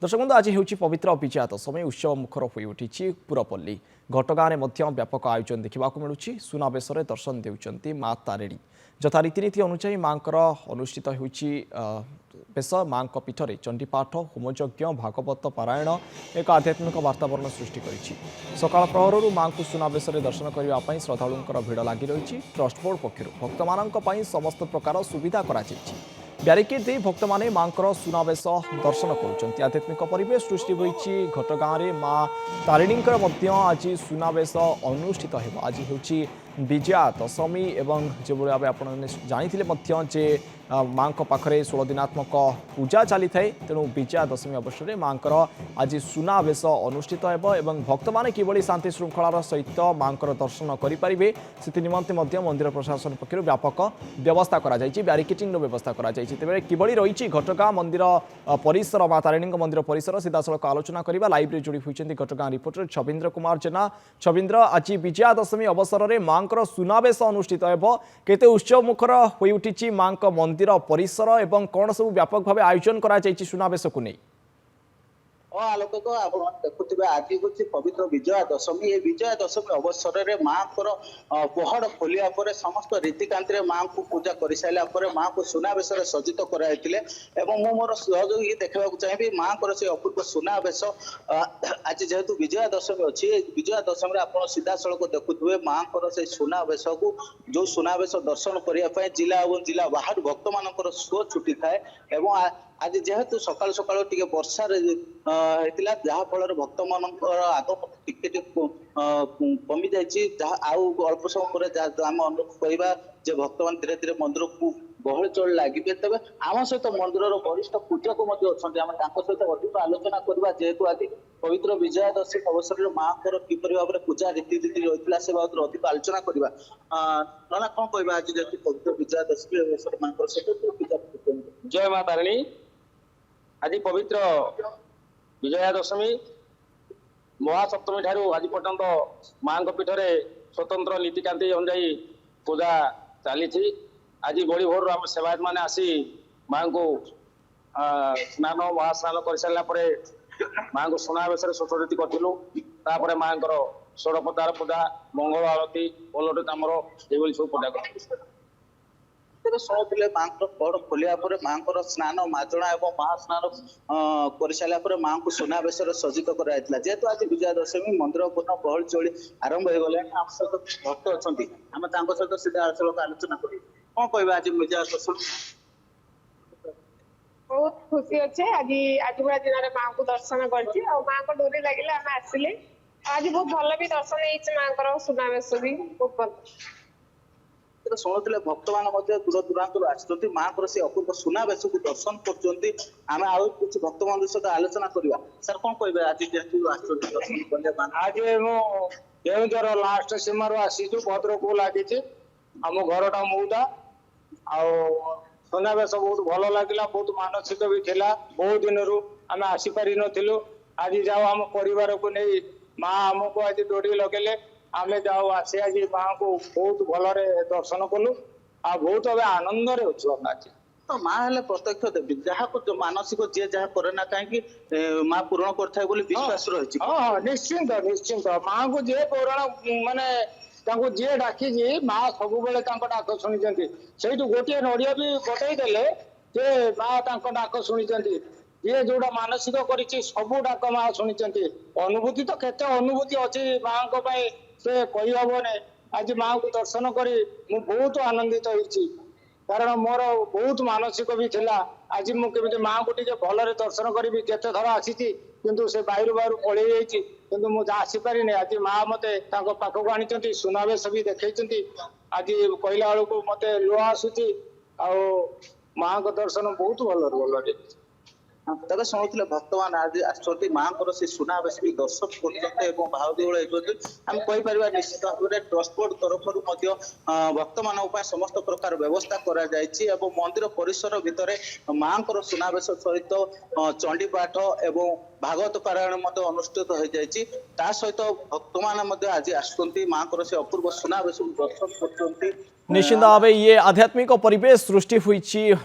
दर्शक बंधु आज हूँ पवित्र विजया दशमी उत्सव मुखर हो उठी पुरपल्ली घटगाँ में व्यापक आयोजन देखा मिलूँ। सुनावेश दर्शन देउचंती माँ तारिणी जथा रीतिनीति अनुसार माँ अनुष्ठित होश माँ पीठर चंडीपाठ होमयज्ञ भागवत पारायण एक आध्यात्मिक वातावरण सृष्टि करिछि। सकाळ प्रहरु माँ को सुनावेश दर्शन करने श्रद्धालुंकर भिड़ लगी रही। ट्रस्ट बोर्ड पक्षर भक्त मानी समस्त प्रकार सुविधा करा ब्यारिकेड दे भक्त माने मांकर सुनावेश दर्शन करुँच। आध्यात्मिक परिवेश सृष्टि होती घटगाँ में माँ तारिणी आज सुनावेश अनुष्ठित हो। आज हूँ विजया दशमी एवं जो भाव आप जानी माँ पाखे 16 दिनात्मक पूजा चली थाए। तेणु विजया दशमी अवसर में माँ आज सुनावेश अनुष्ठित हो। भक्त मैंने किभली शांति श्रृंखलार सहित माँ दर्शन करेंगे से निमंते मंदिर प्रशासन पक्षर व्यापक व्यवस्था ब्यारिकेटिंग व्यवस्था तेरे किभली रही घटगाँ मंदिर परिसर माँ तारिणी मंदिर परिसर सीधा सड़क आलोचना करवा। लाइव रे जोड़ी होती घटगाँ रिपोर्टर छविंद्र कुमार जेना। छविंद्र, आज विजया दशमी अवसर में माँ सुनावेश अनुष्ठित हो, केते उत्सव मुखर हो उठी माँ मंदिर परिसर एवं कौन सब व्यापक भाव आयोजन करा सुनावेश को नहीं? आलोक देखुए आज हूँ पवित्र विजया दशमी। ये विजया दशमी अवसर में माँ पहड़ खोलिया पर समस्त रीतिकांति माँ को पूजा कर सारा माँ को सुनावेश सज्जित कराई। मोर सहयोगी देखा चाहिए माँ से अपूर्व सुनावेश। आज जेहेतु विजया दशमी अच्छी विजया दशमी आप सीधा सड़क देखुए माँ से सुनावेश को जो सुनावेश दर्शन करने जिला और जिला बाहर भक्त मान शो छुट्टी थाए। आज जेहेतु सकाल सकाल टी वर्षा जहाँ फल भक्त मान आगमन टे कमी जा अल्प समय पर आम अनुरोध करवा भक्त मान धीरे धीरे मंदिर को गहल चल लगे। तेज आम सहित मंदिर वरिष्ठ पूजक सहित अधिक आलोचना करवा जेहेतु आज पवित्र विजया दशमी अवसर में माँ किपर भाव में पूजा रीतिनीति रही है से बाबद अधिक आलोचना करवा। ना कौन कह आज जेहेतु पवित्र विजया दशमी अवसर माँ सहित जय माँ तारिणी। आज पवित्र विजया दशमी महासप्तमी ठारू आज पर्यंत माँ पीठर स्वतंत्र नीतिकांति अनुजाई पूजा चली। आज बड़ी भोर आम सेवायत मैंने आसी माँ को स्नान महास्नान कर सारापर माँ को सुनावेश स्वच्छरीति करूँ। माँ षोड़पतार पूजा मंगल आरती पलट कमर ये सब पूजा कर शुणुले माँ पहड़ खोलिया माँ स्नान माजणा और महास्नान कर सारापर माँ को सुनावेश सज्जित कराई। जेहेतु आज विजया दशमी मंदिर पूर्ण गहल चली आरंभ हो गले आम सहित भक्त अच्छा आम सहित सीधा सड़क आलोचना कर कौन कह आज विजया दशमी बहुत खुशी अच्छे। आज आज भाया दिन में माँ को दर्शन कर माँ को डोरी लगे आम आसिले आज बहुत भल भी दर्शन माँ सुनावेश भी बहुत भल। शुणुले भक्त मान दूर दूरांतर आसुँच माँ से अपूर्व सुनावेश को दर्शन करें। आम कुछ भक्त मान सहित आलोचना करवा। सर कौन कहे आज जेहतु आज केन्दर लास्ट सीमार आसी भद्रक को लगी आम घरटा मऊदा सुनावेश बहुत भल लगे बहुत मानसिक भी थिला। बहुत दिन आम आसीपारि नथिलु आज जाओ आम परिवार को नहीं माँ आमको आज डोरी लगे आम जाओ आसी आज माँ को बहुत भलरे दर्शन कलु आ बहुत आनंद आज तो माँ हेले प्रत्यक्ष देवी जहाँ को मानसिक जी जहाँ करे ना कहीं माँ पूरण कर विश्वास रही। हाँ निश्चिंत निश्चिंत माँ को जी पूरण माने जी डाकी माँ सब डाक शुणी से गोटे नड़िया भी बटईदे जे माँ डाक शुणी ये जोड़ा मानसिक कर सब डाक माँ शुणी। अनुभूति तो केते अनुभूति अच्छी माँ से कही हेने। आज माँ को दर्शन कर बहुत आनंदित होती कारण मोर बहुत मानसिक भी थिला आज मुझे माँ को टे भलरे दर्शन करी केते थर आसी किंतु से बाहर बाहर पलि जाइए किंतु मुझे आसीपारे। आज माँ मत पाखक आनी सुनावेश भी देखते आज कहला बेलू मत लुह आसूची माँ को दर्शन बहुत भल तेज शुणुले भक्त मान आज आसती माँ से सुनावेश भी दर्शन कर भाव विहल आम कहीपर निश्चित भाव में ट्रस्ट बोर्ड तरफ भक्त मान समस्त प्रकार व्यवस्था कर मंदिर परिसर भितर माँ सुनावेश सहित चंडीपाठ एवं ଭାଗବତ ପାରାୟଣ ମଧ୍ୟ ଅନୁଷ୍ଠିତ ହୋଇଯାଇଛି। ତା ସହିତ ଭକ୍ତମାନେ ମଧ୍ୟ ଆଜି ଆସୁଛନ୍ତି ମାଙ୍କର ସେ ଅପୂର୍ବ ସୁନାବେଶକୁ ଦର୍ଶନ କରୁଛନ୍ତି। निश्चित भाव ये आध्यात्मिक परिवेश सृष्टि हुई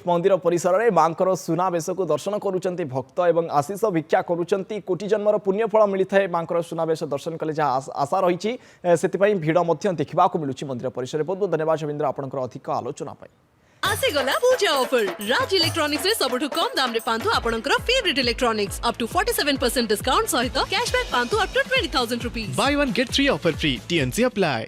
मंदिर परिसर में मांकर सुनावेश को दर्शन करुँच भक्त और आशीष भिक्षा करुँच कोटि जन्मर पुण्यफल मिलता है मांकर सुनावेश दर्शन कले जहाँ आशा रही से भिड़ देखा मिलूँ मंदिर परिसर बहुत बहुत धन्यवाद शर्मिंद्र आपंकर अधिक आलोचना आसेगला पूजा ऑफर राज इलेक्ट्रॉनिक्स रे सबठु कम दाम रे पांतु आपनकर favourite electronics up to 47% discount सहित कैशबैक पांतु up to 20,000 rupees Buy one get 3 offer free. TNC apply.